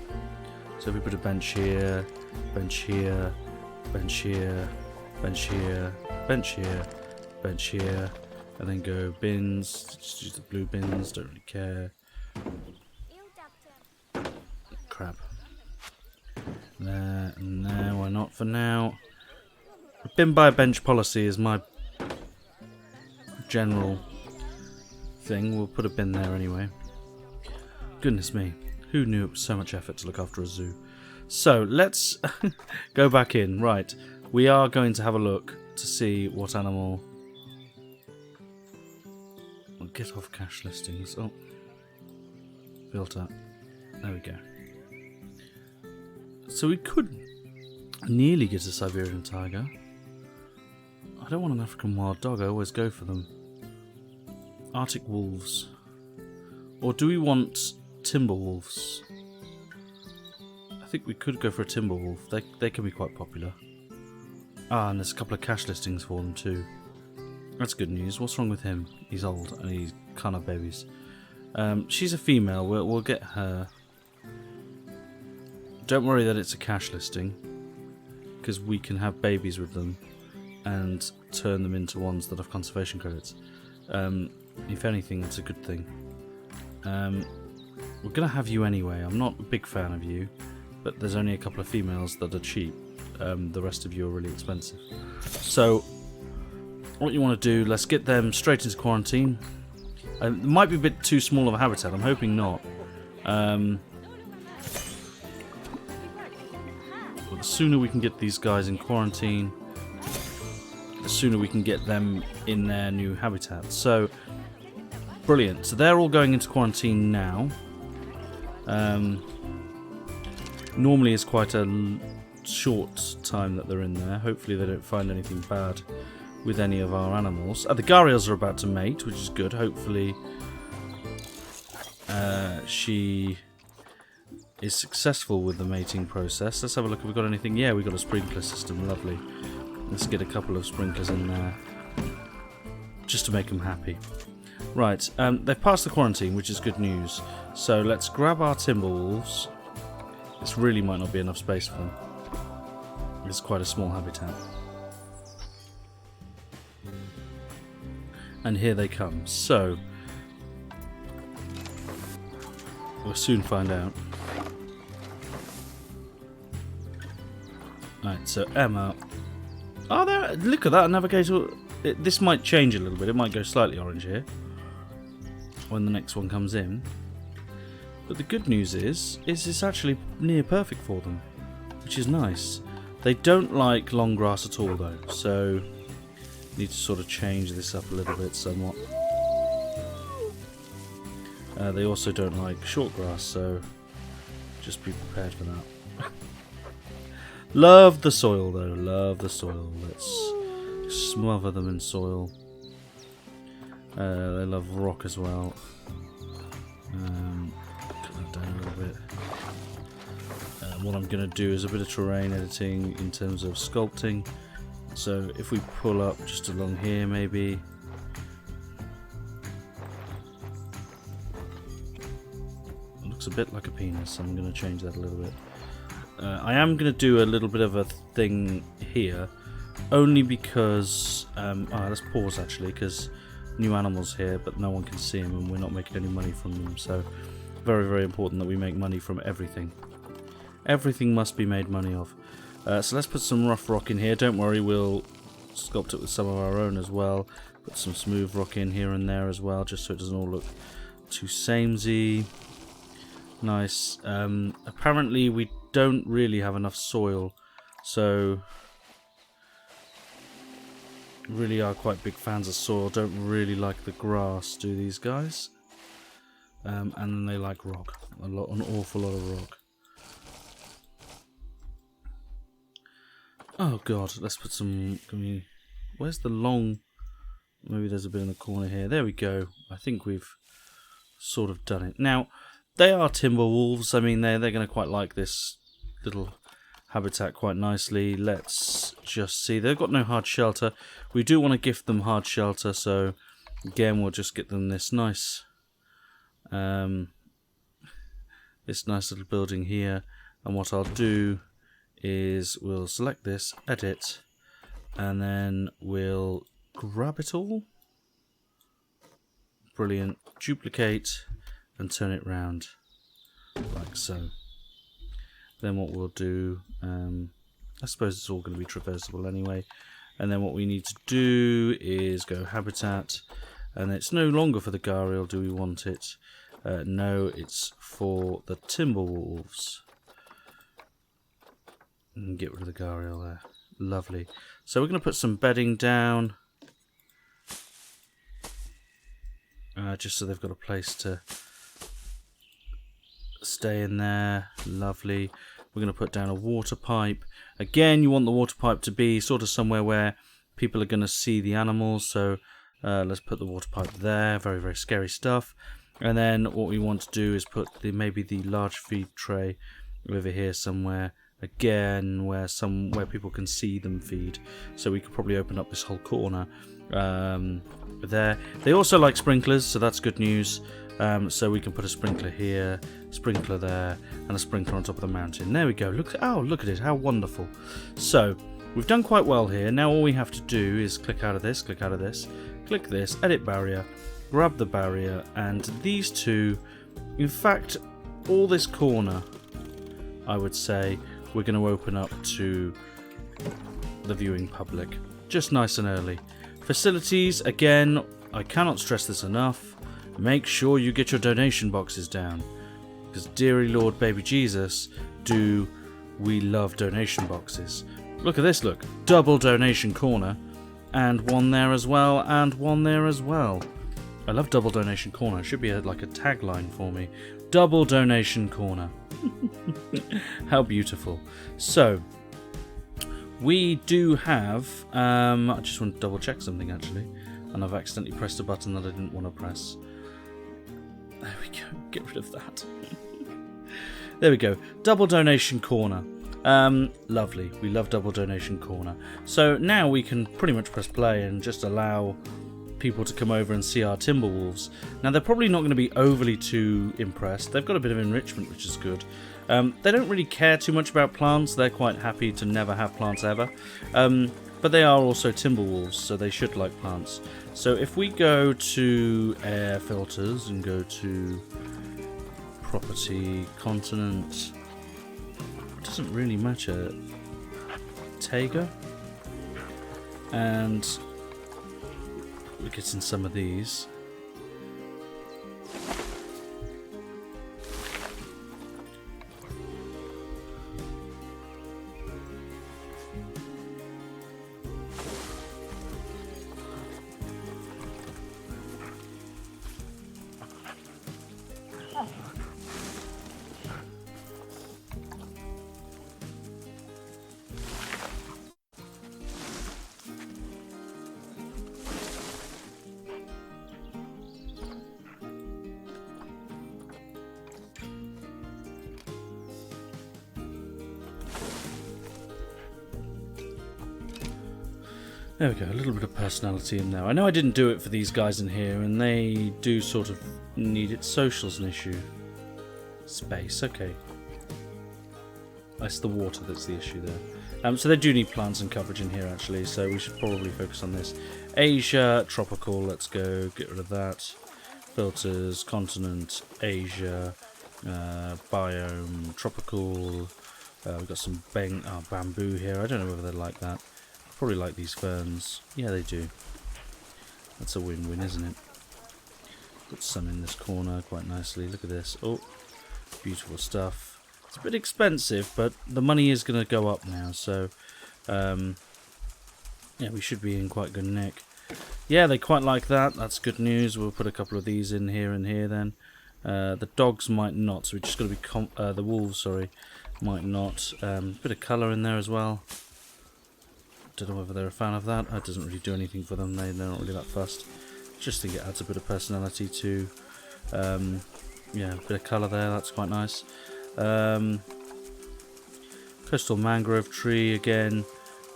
So if we put a bench here, bench here, bench here, bench here, bench here, bench here, and then go bins. Just use the blue bins, don't really care. Crap. There and there, why not for now? Bin by bench policy is my general thing. We'll put a bin there anyway. Goodness me, who knew it was so much effort to look after a zoo? So let's go back in. Right, we are going to have a look to see what animal. We'll get off cash listings. Oh, built up. There we go. So we could nearly get a Siberian tiger. I don't want an African wild dog. I always go for them. Arctic wolves. Or do we want timber wolves? I think we could go for a timber wolf. They can be quite popular. Ah, and there's a couple of cash listings for them too. That's good news. What's wrong with him? He's old and he can't have babies. She's a female. We'll get her. Don't worry that it's a cash listing, because we can have babies with them and turn them into ones that have conservation credits. If anything, it's a good thing. We're going to have you anyway. I'm not a big fan of you, but there's only a couple of females that are cheap. The rest of you are really expensive. So, what you want to do, let's get them straight into quarantine. It might be a bit too small of a habitat. I'm hoping not. But the sooner we can get these guys in quarantine, the sooner we can get them in their new habitat. So, brilliant. So they're all going into quarantine now. Normally it's quite a short time that they're in there. Hopefully they don't find anything bad with any of our animals. The Gharials are about to mate, which is good. Hopefully she is successful with the mating process. Let's have a look if we've got anything. Yeah, we've got a sprinkler system. Lovely. Let's get a couple of sprinklers in there just to make them happy. Right, they've passed the quarantine, which is good news. So let's grab our Timberwolves. This really might not be enough space for them. It's quite a small habitat. And here they come. So we'll soon find out. Right, so Emma. Oh, there! Look at that navigator. This might change a little bit. It might go slightly orange here when the next one comes in. But the good news is it's actually near perfect for them, which is nice. They don't like long grass at all, though, so need to sort of change this up a little bit somewhat. They also don't like short grass, so just be prepared for that. Love the soil, though. Love the soil. Let's smother them in soil. They love rock as well. Cut that down a little bit. What I'm going to do is a bit of terrain editing in terms of sculpting. So if we pull up just along here, maybe. It looks a bit like a penis, so I'm going to change that a little bit. I am going to do a little bit of a thing here, only because... let's pause actually, because new animals here, but no one can see them and we're not making any money from them, so very, very important that we make money from everything. Everything must be made money of. So let's put some rough rock in here. Don't worry, we'll sculpt it with some of our own as well. Put some smooth rock in here and there as well, just so it doesn't all look too samey. Nice. Apparently we don't really have enough soil, so really are quite big fans of soil. Don't really like the grass, do these guys? And then they like rock, an awful lot of rock. Oh god, let's put some. Where's the long? Maybe there's a bit in the corner here. There we go. I think we've sort of done it. Now, they are timber wolves. I mean, they're going to quite like this little habitat quite nicely. Let's just see. They've got no hard shelter. We do want to gift them hard shelter, so again, we'll just get them this nice little building here. And what I'll do is we'll select this, edit, and then we'll grab it all. Brilliant. Duplicate and turn it round like so. Then what we'll do, I suppose it's all going to be traversable anyway, and then what we need to do is go habitat, and it's no longer for the gharial. Do we want it? No, it's for the Timberwolves. And get rid of the gharial there. Lovely. So we're going to put some bedding down, just so they've got a place to stay in there. Lovely. We're going to put down a water pipe. Again, you want the water pipe to be sort of somewhere where people are going to see the animals. So let's put the water pipe there. Very, very scary stuff. And then what we want to do is put maybe the large feed tray over here somewhere. Again, where people can see them feed. So we could probably open up this whole corner there. They also like sprinklers, so that's good news. So we can put a sprinkler here, sprinkler there, and a sprinkler on top of the mountain. There we go. Look at it. How wonderful. So we've done quite well here. Now all we have to do is click out of this, click this, edit barrier, grab the barrier, and these two, in fact, all this corner, I would say, we're going to open up to the viewing public. Just nice and early. Facilities, again, I cannot stress this enough. Make sure you get your donation boxes down. Because dearie Lord baby Jesus, do we love donation boxes. Look at this, look. Double donation corner. And one there as well, and one there as well. I love double donation corner. It should be like a tagline for me. Double donation corner. How beautiful. So we do have I just want to double check something actually, and I've accidentally pressed a button that I didn't want to press. There we go. Get rid of that. There we go. Double donation corner. Lovely. We love double donation corner. So now we can pretty much press play and just allow people to come over and see our Timberwolves. Now they're probably not going to be overly too impressed. They've got a bit of enrichment, which is good. They don't really care too much about plants. They're quite happy to never have plants ever. But they are also Timberwolves, so they should like plants. So if we go to air filters and go to property, continent, it doesn't really matter. Taiga, and we get in some of these. There we go, a little bit of personality in there. I know I didn't do it for these guys in here, and they do sort of need it. Social's an issue. Space, okay. That's the water that's the issue there. So they do need plants and coverage in here, actually, so we should probably focus on this. Asia, tropical, let's go, get rid of that. Filters, continent, Asia, biome, tropical. We've got some bamboo here. I don't know whether they like that. Probably like these ferns. Yeah, they do. That's a win-win, isn't it? Put some in this corner quite nicely. Look at this. Oh, beautiful stuff. It's a bit expensive, but the money is going to go up now, so yeah, we should be in quite good nick. Yeah, they quite like that. That's good news. We'll put a couple of these in here and here then. The dogs might not, so we just got to be the wolves, sorry, might not. Bit of colour in there as well. Don't know whether they're a fan of that. That doesn't really do anything for them. They're not really that fussed. Just think it adds a bit of personality to. Yeah, a bit of colour there. That's quite nice. Coastal mangrove tree again.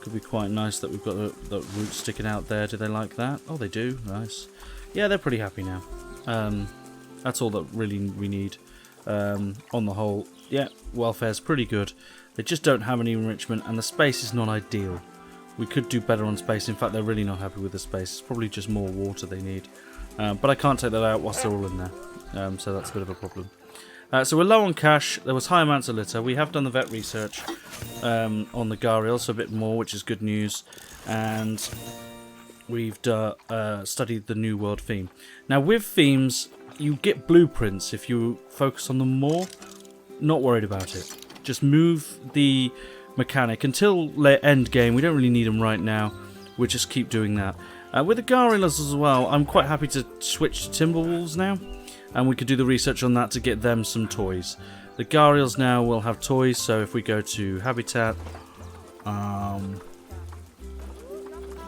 Could be quite nice that we've got the roots sticking out there. Do they like that? Oh, they do. Nice. Yeah, they're pretty happy now. That's all that really we need. On the whole, yeah, welfare's pretty good. They just don't have any enrichment, and the space is not ideal. We could do better on space. In fact, they're really not happy with the space. It's probably just more water they need. But I can't take that out whilst they're all in there. So that's a bit of a problem. So we're low on cash. There was high amounts of litter. We have done the vet research on the Gharial, so a bit more, which is good news. And we've studied the New World theme. Now, with themes, you get blueprints if you focus on them more. Not worried about it. Just move the mechanic until end game. We don't really need them right now. We'll just keep doing that. With the Gharials as well, I'm quite happy to switch to Timberwolves now, and we could do the research on that to get them some toys. The Gharials now will have toys, so if we go to Habitat, yeah,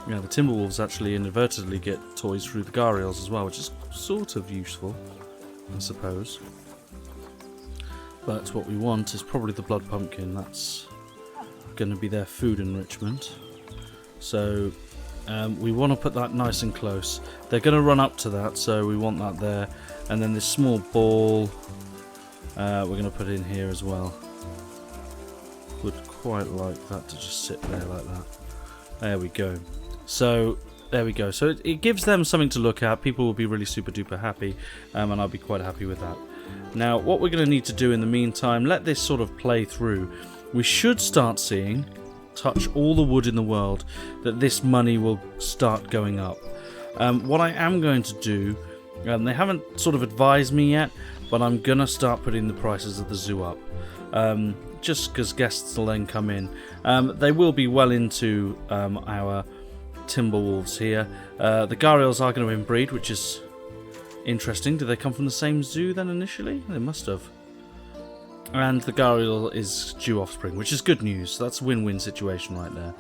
the Timberwolves actually inadvertently get toys through the Gharials as well, which is sort of useful, I suppose. But what we want is probably the Blood Pumpkin. That's going to be their food enrichment. So we want to put that nice and close. They're going to run up to that, so we want that there. And then this small ball we're going to put in here as well. Would quite like that to just sit there like that. There we go. So there we go. So it gives them something to look at. People will be really super duper happy, and I'll be quite happy with that. Now what we're going to need to do in the meantime, let this sort of play through. We should start seeing, touch all the wood in the world, that this money will start going up. What I am going to do, they haven't sort of advised me yet, but I'm going to start putting the prices of the zoo up. Just because guests will then come in. They will be well into our Timberwolves here. The Gharials are going to inbreed, which is interesting. Do they come from the same zoo then initially? They must have. And the Gharial is due offspring, which is good news. That's a win-win situation right there.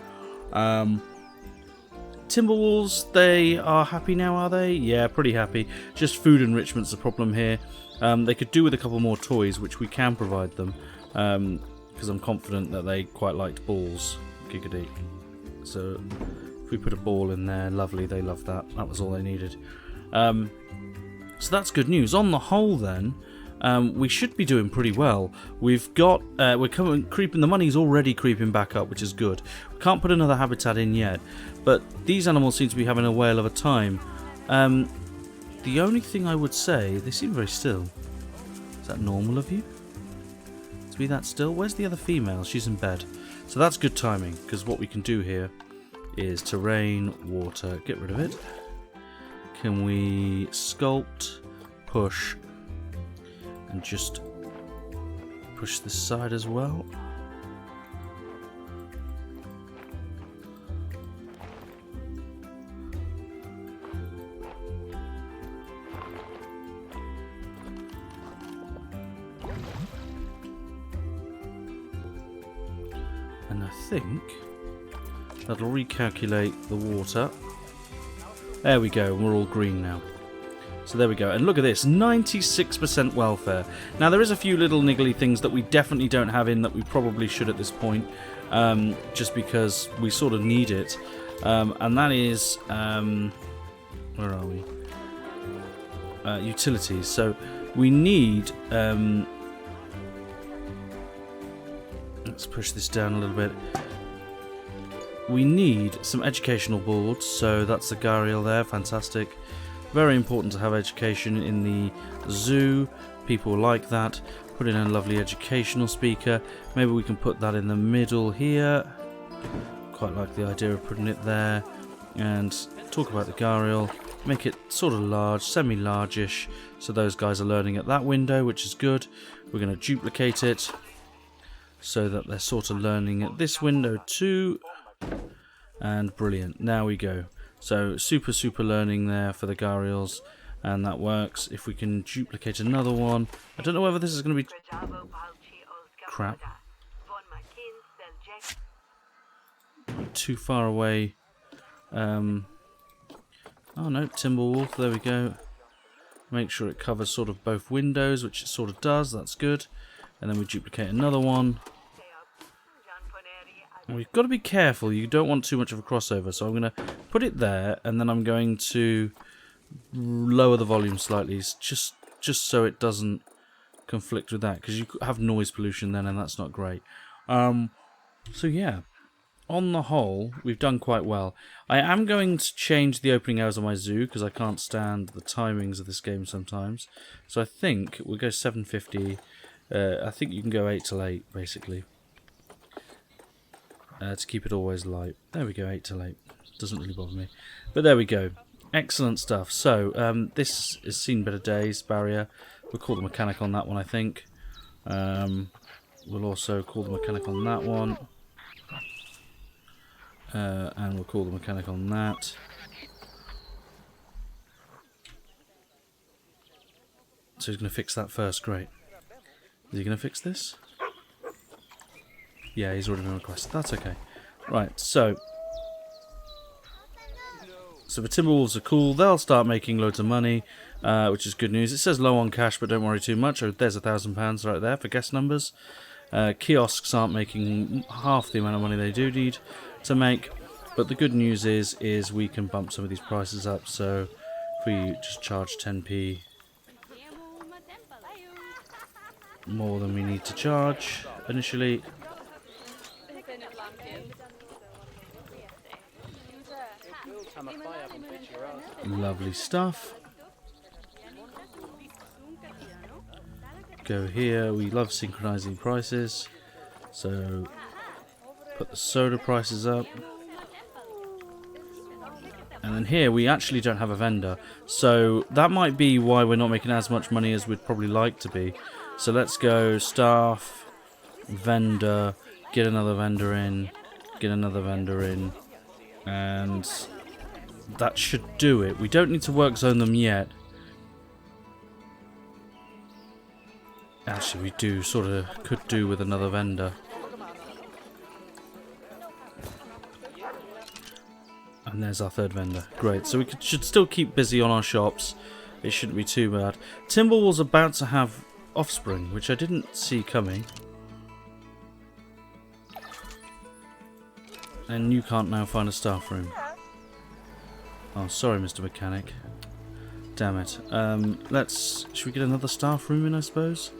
Timberwolves, they are happy now, are they? Yeah, pretty happy. Just food enrichment's the problem here. They could do with a couple more toys, which we can provide them, because I'm confident that they quite liked balls. Giggity. So if we put a ball in there, lovely, they love that. That was all they needed. So that's good news. On the whole then, we should be doing pretty well. We've got, we're creeping, the money's already creeping back up, which is good. We can't put another habitat in yet, but these animals seem to be having a whale of a time. The only thing I would say, they seem very still. Is that normal of you? To be that still? Where's the other female? She's in bed. So that's good timing, because what we can do here is terrain, water, get rid of it. Can we sculpt, push, and just push this side as well? And I think that'll recalculate the water. There we go, we're all green now. So there we go, and look at this, 96% welfare. Now there is a few little niggly things that we definitely don't have in that we probably should at this point, just because we sort of need it. And that is, where are we? Utilities. So we need, let's push this down a little bit. We need some educational boards, so that's the Gharial there, fantastic. Very important to have education in the zoo, people like that. Put in a lovely educational speaker, maybe we can put that in the middle here. Quite like the idea of putting it there. And talk about the Gharial, make it sort of large, semi-largish, so those guys are learning at that window, which is good. We're going to duplicate it so that they're sort of learning at this window too. And brilliant, now we go. So super learning there for the Gharials, and that works. If we can duplicate another one, I don't know whether this is going to be crap. Too far away. Oh no, Timberwolf, there we go. Make sure it covers sort of both windows, which it sort of does, that's good. And then we duplicate another one. We've got to be careful, you don't want too much of a crossover, so I'm going to put it there, and then I'm going to lower the volume slightly, just so it doesn't conflict with that, because you have noise pollution then, and that's not great. So yeah, on the whole, we've done quite well. I am going to change the opening hours of my zoo, because I can't stand the timings of this game sometimes. So I think we'll go 7:50, I think you can go 8 till 8, basically. To keep it always light. There we go, 8 till 8. Doesn't really bother me. But there we go. Excellent stuff. So, this has seen better days, barrier. We'll call the mechanic on that one, I think. We'll also call the mechanic on that one. And we'll call the mechanic on that. So he's going to fix that first, great. Is he going to fix this? Yeah, he's already been requested. That's okay. Right, so the Timberwolves are cool. They'll start making loads of money, which is good news. It says low on cash, but don't worry too much. Oh, there's £1,000 right there for guest numbers. Kiosks aren't making half the amount of money they do need to make. But the good news is we can bump some of these prices up. So if we just charge 10p more than we need to charge initially. Lovely stuff. Go here, we love synchronizing prices, so put the soda prices up. And then here we actually don't have a vendor, so that might be why we're not making as much money as we'd probably like to be. So let's go staff, vendor, get another vendor in, get another vendor in, and that should do it. We don't need to work zone them yet. Actually, we do sort of could do with another vendor. And there's our third vendor. Great. So we should still keep busy on our shops. It shouldn't be too bad. Timberwolf's about to have offspring, which I didn't see coming. And you can't now find a staff room. Oh, sorry, Mr. Mechanic. Damn it. Should we get another staff room in, I suppose?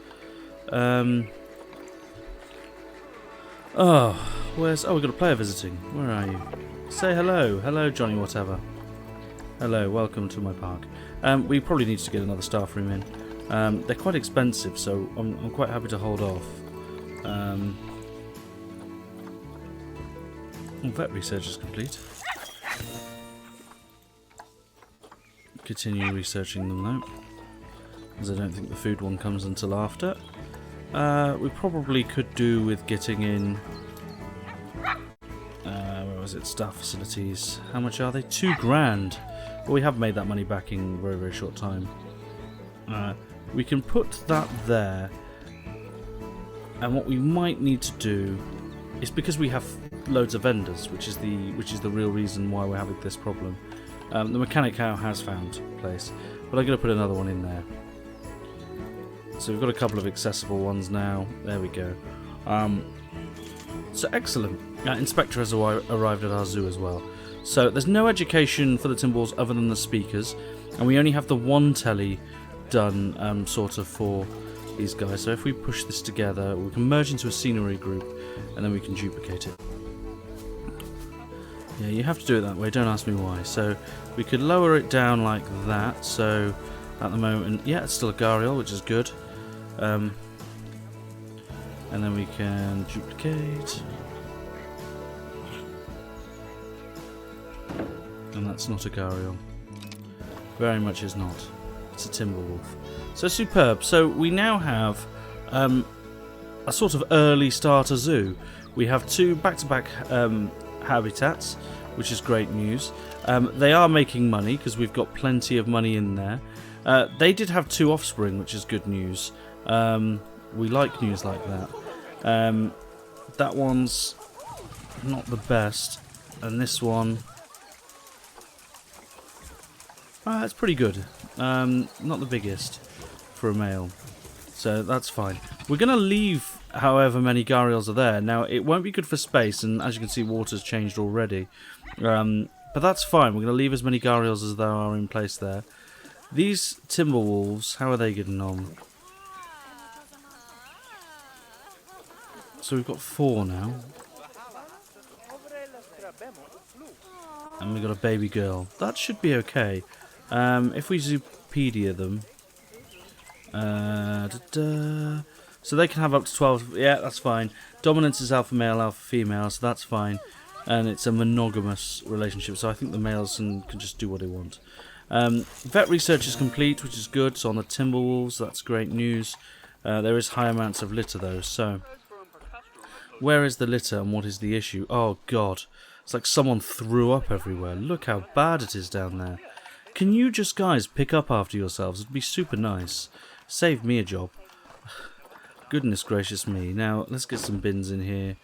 Oh, we've got a player visiting. Where are you? Say hello. Hello, Johnny whatever. Hello, welcome to my park. We probably need to get another staff room in. They're quite expensive, so I'm quite happy to hold off. Vet research is complete. Continue researching them though, as I don't think the food one comes until after. We probably could do with getting in... where was it? Staff facilities. How much are they? £2,000. Well, we have made that money back in a very, very short time. We can put that there. And what we might need to do is, because we have loads of vendors, which is the real reason why we're having this problem. The mechanic cow has found a place, but I'm going to put another one in there. So we've got a couple of accessible ones now. There we go. So excellent. Inspector has arrived at our zoo as well. So there's no education for the Timberwolves other than the speakers, and we only have the one telly done sort of for these guys. So if we push this together, we can merge into a scenery group, and then we can duplicate it. Yeah, you have to do it that way, don't ask me why. So we could lower it down like that. So at the moment, yeah, it's still a Gharial, which is good. And then we can duplicate. And that's not a Gharial. Very much is not. It's a Timberwolf. So superb. So we now have a sort of early starter zoo. We have two back-to-back habitats, which is great news. They are making money because we've got plenty of money in there. They did have 2 offspring, which is good news. We like news like that. That one's not the best, and this one, it's pretty good. Not the biggest for a male, so that's fine. We're going to leave however many Gharials are there. Now, it won't be good for space, and as you can see, water's changed already. But that's fine. We're going to leave as many Gharials as there are in place there. These Timberwolves, how are they getting on? So we've got 4 now. And we've got a baby girl. That should be okay. If we Zoopedia them... So they can have up to 12. Yeah, that's fine. Dominance is alpha male, alpha female, so that's fine. And it's a monogamous relationship, so I think the males can just do what they want. Vet research is complete, which is good. So on the Timberwolves, that's great news. There is high amounts of litter though, so... Where is the litter and what is the issue? Oh god, it's like someone threw up everywhere. Look how bad it is down there. Can you just guys pick up after yourselves? It'd be super nice. Save me a job. Goodness gracious me. Now, let's get some bins in here.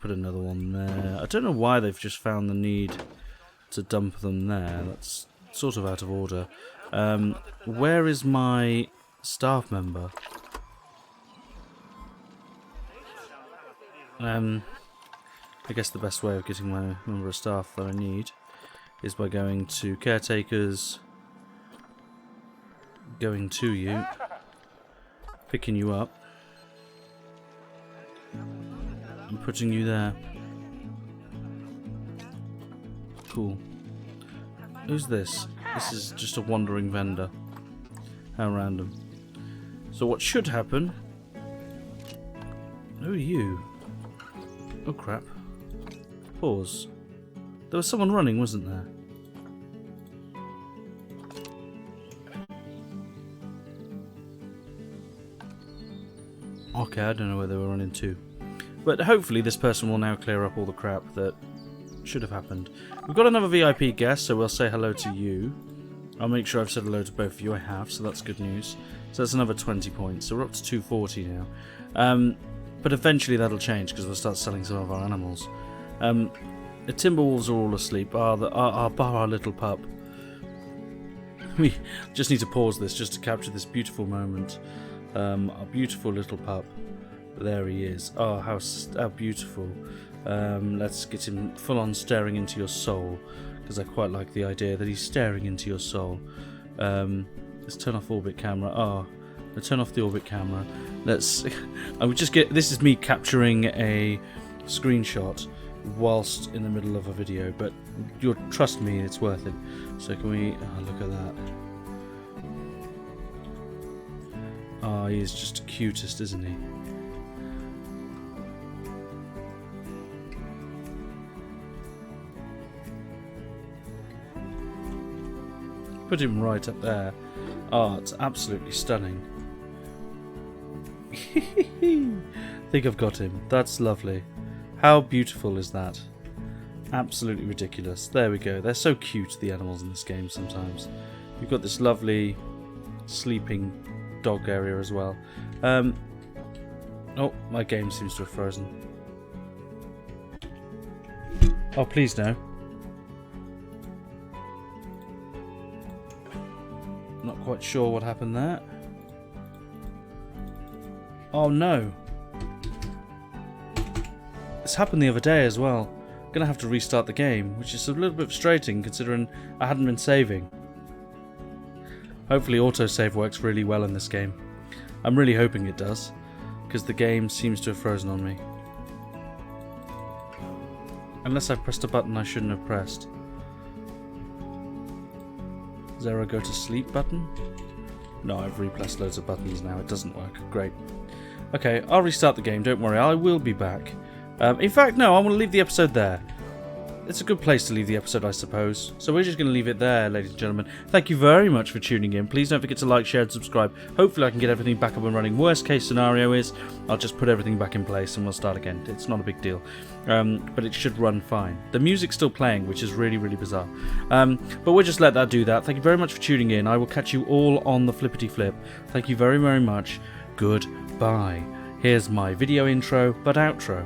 Put another one there. I don't know why they've just found the need to dump them there. That's sort of out of order. Where is my staff member? I guess the best way of getting my member of staff that I need is by going to caretakers, going to you, picking you up, and putting you there. Cool. Who's this? This is just a wandering vendor. How random. So what should happen... Who are you? Oh crap. Pause. There was someone running, wasn't there? Okay, I don't know where they were running to. But hopefully this person will now clear up all the crap that should have happened. We've got another VIP guest, so we'll say hello to you. I'll make sure I've said hello to both of you. I have, so that's good news. So that's another 20 points. So we're up to 240 now. But eventually that'll change because we'll start selling some of our animals. The Timberwolves are all asleep. Our little pup. We just need to pause this just to capture this beautiful moment. Our beautiful little pup. There he is. Oh, how beautiful. Let's get him full on staring into your soul, because I quite like the idea that he's staring into your soul. Let's turn off orbit camera. Let's turn off the orbit camera. I would just get. This is me capturing a screenshot whilst in the middle of a video, but you'll trust me, it's worth it. So can we? Look at that. He is just the cutest, isn't he? Put him right up there. It's absolutely stunning. I think I've got him. That's lovely. How beautiful is that? Absolutely ridiculous. There we go. They're so cute, the animals in this game sometimes. You've got this lovely sleeping dog area as well. Oh, my game seems to have frozen. Oh, please no. Not quite sure what happened there. Oh no. This happened the other day as well. I'm gonna have to restart the game, which is a little bit frustrating considering I hadn't been saving. Hopefully autosave works really well in this game. I'm really hoping it does, because the game seems to have frozen on me. Unless I pressed a button I shouldn't have pressed. Is there a go to sleep button? No, I've repressed loads of buttons now. It doesn't work. Great. Okay, I'll restart the game. Don't worry. I will be back. In fact, no, I want to leave the episode there. It's a good place to leave the episode, I suppose. So we're just going to leave it there, ladies and gentlemen. Thank you very much for tuning in. Please don't forget to like, share, and subscribe. Hopefully I can get everything back up and running. Worst case scenario is I'll just put everything back in place and we'll start again. It's not a big deal. But it should run fine. The music's still playing, which is really, really bizarre. But we'll just let that do that. Thank you very much for tuning in. I will catch you all on the flippity flip. Thank you very, very much. Goodbye. Here's my video intro, but outro.